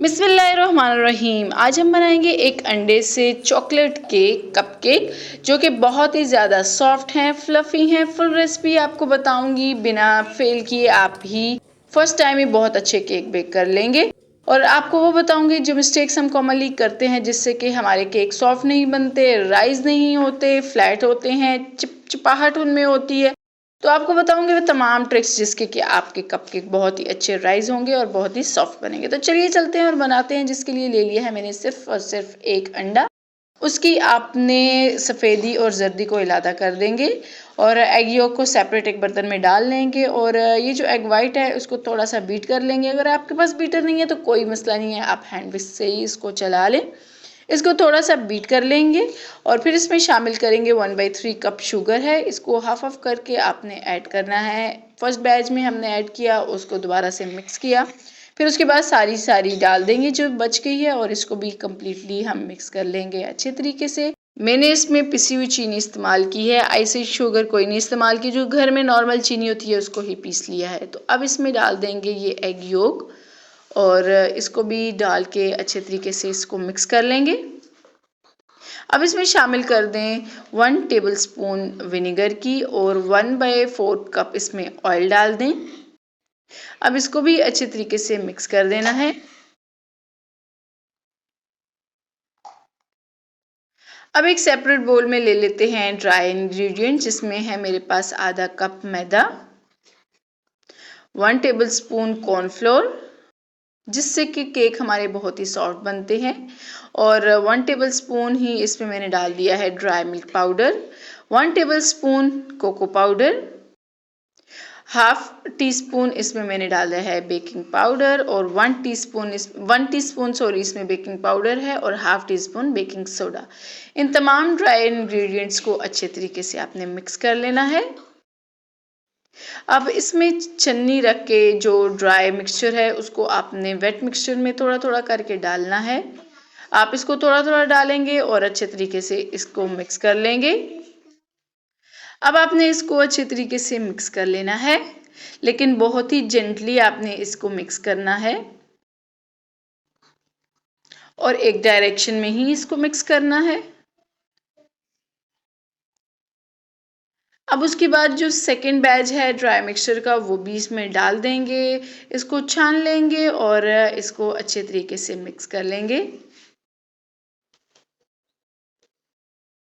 बिस्मिल्लाहिर्रहमानिर्रहीम। आज हम बनाएंगे एक अंडे से चॉकलेट केक कपकेक जो कि बहुत ही ज़्यादा सॉफ्ट हैं, फ्लफ़ी हैं। फुल रेसिपी आपको बताऊंगी, बिना फेल किए आप भी फर्स्ट टाइम ही बहुत अच्छे केक बेक कर लेंगे। और आपको वो बताऊंगी जो मिस्टेक्स हम कॉमनली करते हैं जिससे कि हमारे केक सॉफ्ट नहीं बनते, राइज नहीं होते, फ्लैट होते हैं, चिपचिपाहट उनमें होती है। तो आपको बताऊंगी वो तमाम ट्रिक्स जिसके कि आपके कपकेक बहुत ही अच्छे राइज होंगे और बहुत ही सॉफ्ट बनेंगे। तो चलिए चलते हैं और बनाते हैं। जिसके लिए ले लिया है मैंने सिर्फ और सिर्फ एक अंडा। उसकी आपने सफ़ेदी और जर्दी को इलादा कर देंगे और एग योक को सेपरेट एक बर्तन में डाल लेंगे। और ये जो एग वाइट है उसको थोड़ा सा बीट कर लेंगे। अगर आपके पास बीटर नहीं है तो कोई मसला नहीं है, आप हैंड विस्क से ही इसको चला लें। इसको थोड़ा सा बीट कर लेंगे और फिर इसमें शामिल करेंगे 1/3 कप शुगर है। इसको हाफ हाफ करके आपने ऐड करना है। फर्स्ट बैच में हमने ऐड किया, उसको दोबारा से मिक्स किया, फिर उसके बाद सारी डाल देंगे जो बच गई है और इसको भी कम्प्लीटली हम मिक्स कर लेंगे अच्छे तरीके से। मैंने इसमें पिसी हुई चीनी इस्तेमाल की है, आइसी शुगर कोई नहीं इस्तेमाल की। जो घर में नॉर्मल चीनी होती है उसको ही पीस लिया है। तो अब इसमें डाल देंगे ये एग योक और इसको भी डाल के अच्छे तरीके से इसको मिक्स कर लेंगे। अब इसमें शामिल कर दें 1 टेबलस्पून विनेगर की और 1/4 कप इसमें ऑयल डाल दें। अब इसको भी अच्छे तरीके से मिक्स कर देना है। अब एक सेपरेट बोल में ले लेते हैं ड्राई इंग्रेडिएंट, जिसमें है मेरे पास आधा कप मैदा, 1 टेबलस्पून कॉर्नफ्लोर जिससे कि केक हमारे बहुत ही सॉफ्ट बनते हैं, और 1 टेबलस्पून ही इसमें मैंने डाल दिया है dry milk powder, 1 tablespoon cocoa powder, half teaspoon इसमें मैंने डाला है बेकिंग पाउडर और 1 टीस्पून सॉरी इसमें बेकिंग पाउडर है और half teaspoon baking soda. इन तमाम ड्राई इंग्रेडिएंट्स को अच्छे तरीके से आपने मिक्स कर लेना है। अब इसमें छन्नी रख के जो ड्राई मिक्सचर है उसको आपने वेट मिक्सचर में थोड़ा थोड़ा करके डालना है। आप इसको थोड़ा थोड़ा डालेंगे और अच्छे तरीके से इसको मिक्स कर लेंगे। अब आपने इसको अच्छे तरीके से मिक्स कर लेना है, लेकिन बहुत ही जेंटली आपने इसको मिक्स करना है और एक डायरेक्शन में ही इसको मिक्स करना है। अब उसके बाद जो सेकेंड बैच है ड्राई मिक्सचर का वो भी इसमें डाल देंगे, इसको छान लेंगे और इसको अच्छे तरीके से मिक्स कर लेंगे।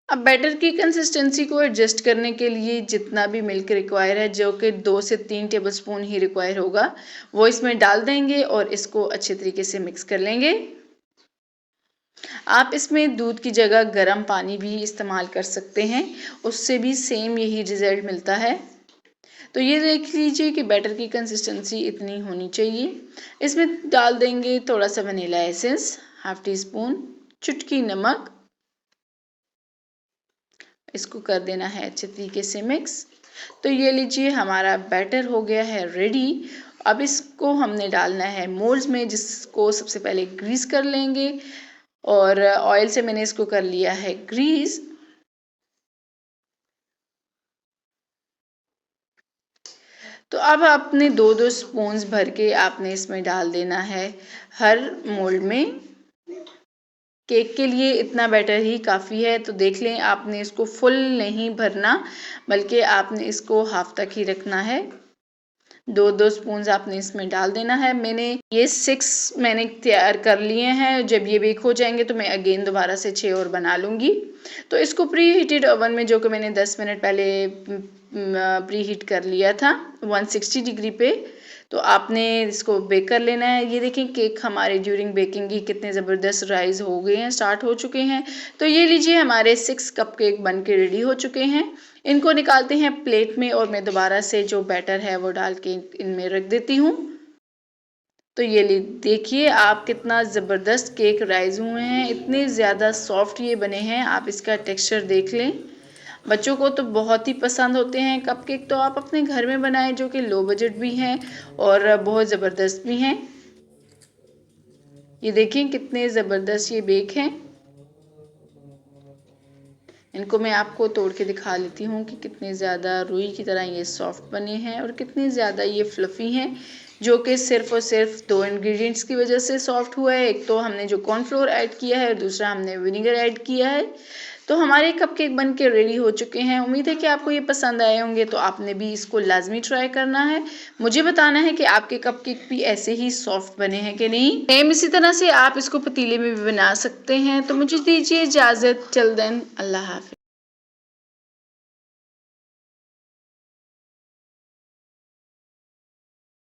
अब बैटर की कंसिस्टेंसी को एडजस्ट करने के लिए जितना भी मिल्क रिक्वायर है, जो कि 2 से 3 टेबलस्पून ही रिक्वायर होगा, वो इसमें डाल देंगे और इसको अच्छे तरीके से मिक्स कर लेंगे। आप इसमें दूध की जगह गर्म पानी भी इस्तेमाल कर सकते हैं, उससे भी सेम यही रिजल्ट मिलता है। तो ये देख लीजिए कि बैटर की कंसिस्टेंसी इतनी होनी चाहिए। इसमें डाल देंगे थोड़ा सा vanilla essence, half tea spoon, चुटकी नमक। इसको कर देना है अच्छे तरीके से मिक्स। तो ये लीजिए हमारा बैटर हो गया है रेडी। अब इसको हमने डालना है मोल्ड्स में, जिसको सबसे पहले ग्रीस कर लेंगे और ऑयल से मैंने इसको कर लिया है ग्रीस। तो अब आपने 2-2 स्पून्स भर के आपने इसमें डाल देना है हर मोल्ड में। केक के लिए इतना बैटर ही काफ़ी है। तो देख लें, आपने इसको फुल नहीं भरना, बल्कि आपने इसको हाफ तक ही रखना है। 2-2 स्पून्स आपने इसमें डाल देना है। मैंने ये 6 मैंने तैयार कर लिए हैं। जब ये बेक हो जाएंगे तो मैं अगेन दोबारा से 6 और बना लूँगी। तो इसको प्री हीटेड ओवन में, जो कि मैंने 10 मिनट पहले प्री हीट कर लिया था 160 डिग्री पे, तो आपने इसको बेक कर लेना है। ये देखें केक हमारे ड्यूरिंग बेकिंग ही कितने ज़बरदस्त राइज हो गए हैं, स्टार्ट हो चुके हैं। तो ये लीजिए हमारे 6 कप केक बन के रेडी हो चुके हैं। इनको निकालते हैं प्लेट में और मैं दोबारा से जो बैटर है वो डाल के इनमें रख देती हूँ। तो ये देखिए आप कितना ज़बरदस्त केक राइज हुए हैं, इतने ज़्यादा सॉफ्ट ये बने हैं। आप इसका टेक्सचर देख लें, बच्चों को तो बहुत ही पसंद होते हैं कपकेक। तो आप अपने घर में बनाएं, जो कि लो बजट भी हैं और बहुत ज़बरदस्त भी हैं। ये देखें कितने ज़बरदस्त ये बेक हैं। इनको मैं आपको तोड़ के दिखा लेती हूँ कि कितने ज़्यादा रुई की तरह ये सॉफ्ट बने हैं और कितने ज़्यादा ये फ्लफ़ी हैं। जो कि सिर्फ और सिर्फ 2 इंग्रेडिएंट्स की वजह से सॉफ्ट हुआ है। एक तो हमने जो कॉर्नफ्लोर ऐड किया है और दूसरा हमने विनेगर ऐड किया है। तो हमारे कपकेक बन के रेडी हो चुके हैं। उम्मीद है कि आपको ये पसंद आए होंगे, तो आपने भी इसको लाजमी ट्राई करना है। मुझे बताना है कि आपके कपकेक भी ऐसे ही सॉफ्ट बने हैं कि नहीं। सेम इसी तरह से आप इसको पतीले में भी बना सकते हैं। तो मुझे दीजिए इजाज़त, टिल देन अल्लाह हाफ़िज़।